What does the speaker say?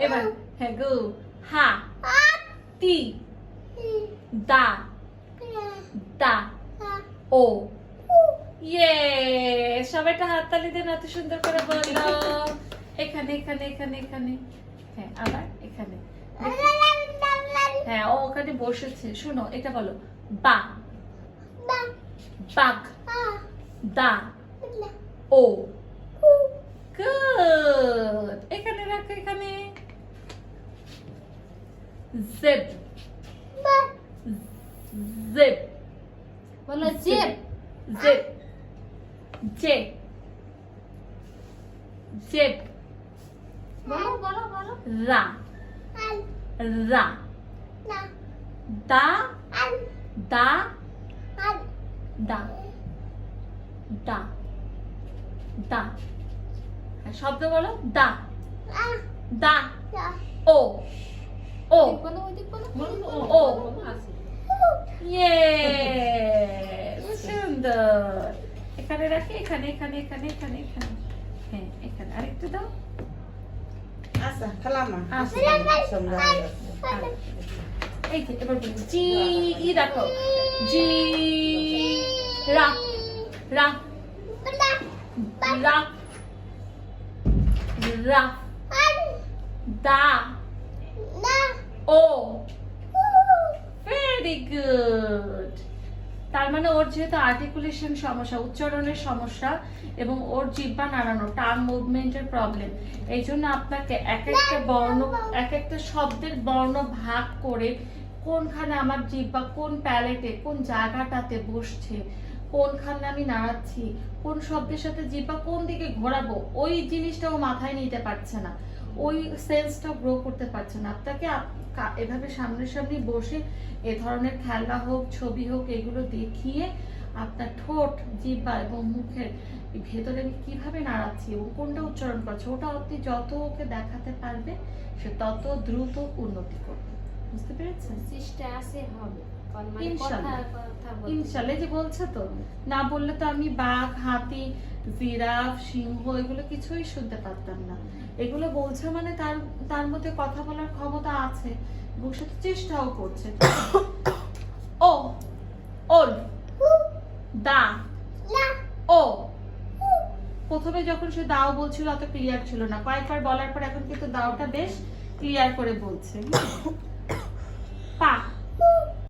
এবার হ্যাঁ গু হা তি দা দা ও ইয়ে সবাই একটা হাততালি দেন এত সুন্দর করে বললো এখানে এখানে এখানে এখানে হ্যাঁ আবার এখানে হ্যাঁ ও ওখানে বসেছে শোনো এটা বলো বা বাক দা ও গুড এখানে রাখো এখানে জিপ জিপ বলো জিপ জিপ জিপ জিপ বলো বলো বলো রা রা দা দা দা দা দা হ্যাঁ, শব্দ বলো দা দা ও ও বলো ওইদিক বলো ও ইয়ে সুন্দর এখানে রাখি এখানে এখানে এখানে এখানে এখানে হ্যাঁ এখানে আরেকটু দাও আচ্ছা খালামা আচ্ছা সন্ধ্যা হয়ে গেছে। এই যে এবার বলি জি ই রাখো জি রা রা রা রা দা ও ভেরি গুড তার মানে ওর যেহেতু আর্টিকুলেশন সমস্যা উচ্চারণের সমস্যা এবং ওর জিহ্বা নাড়ানো টাং মুভমেন্টের প্রবলেম এই জন্য আপনাকে এক একটা বর্ণ এক একটা শব্দের বর্ণ ভাগ করে কোনখানে আমার জিহ্বা কোন প্যালেটে কোন জায়গাটাতে বসছে কোনখানে আমি নাড়াচ্ছি কোন শব্দের সাথে জিহ্বা কোন দিকে ঘোরাবো ওই জিনিসটাও মাথায় নিতে পারছে না ওই সেন্সটা গ্রো করতে পারছে না আপনাকে এভাবে সামনাসামনি বসে এ ধরনের খেলা হোক ছবি হোক এগুলো দেখিয়ে আপনার ঠোঁট জিহ্বা এবং মুখের ভেতরে আমি কিভাবে নাড়াচ্ছি এবং কোনটা উচ্চারণ করছে ওটা আপনি যত ওকে দেখাতে পারবে সে তত দ্রুত উন্নতি করবে বুঝতে পেরেছেন চেষ্টা আছে হবে মানে ইনশাআল্লাহ। কথা বলতে ইনশাল্লাহ এই যে বলছে তো না বললে তো আমি বাঘ হাতি জিরাফ সিংহ এগুলো কিছুই শুনতে পারতাম না এগুলো বলছে মানে তার তার মধ্যে কথা বলার ক্ষমতা আছে এবং সে তো চেষ্টাও করছে ও ওল দা ও প্রথমে যখন সে দাও বলছিল অত ক্লিয়ার ছিল না কয়েকবার বলার পর এখন কিন্তু দাওটা বেশ ক্লিয়ার করে বলছে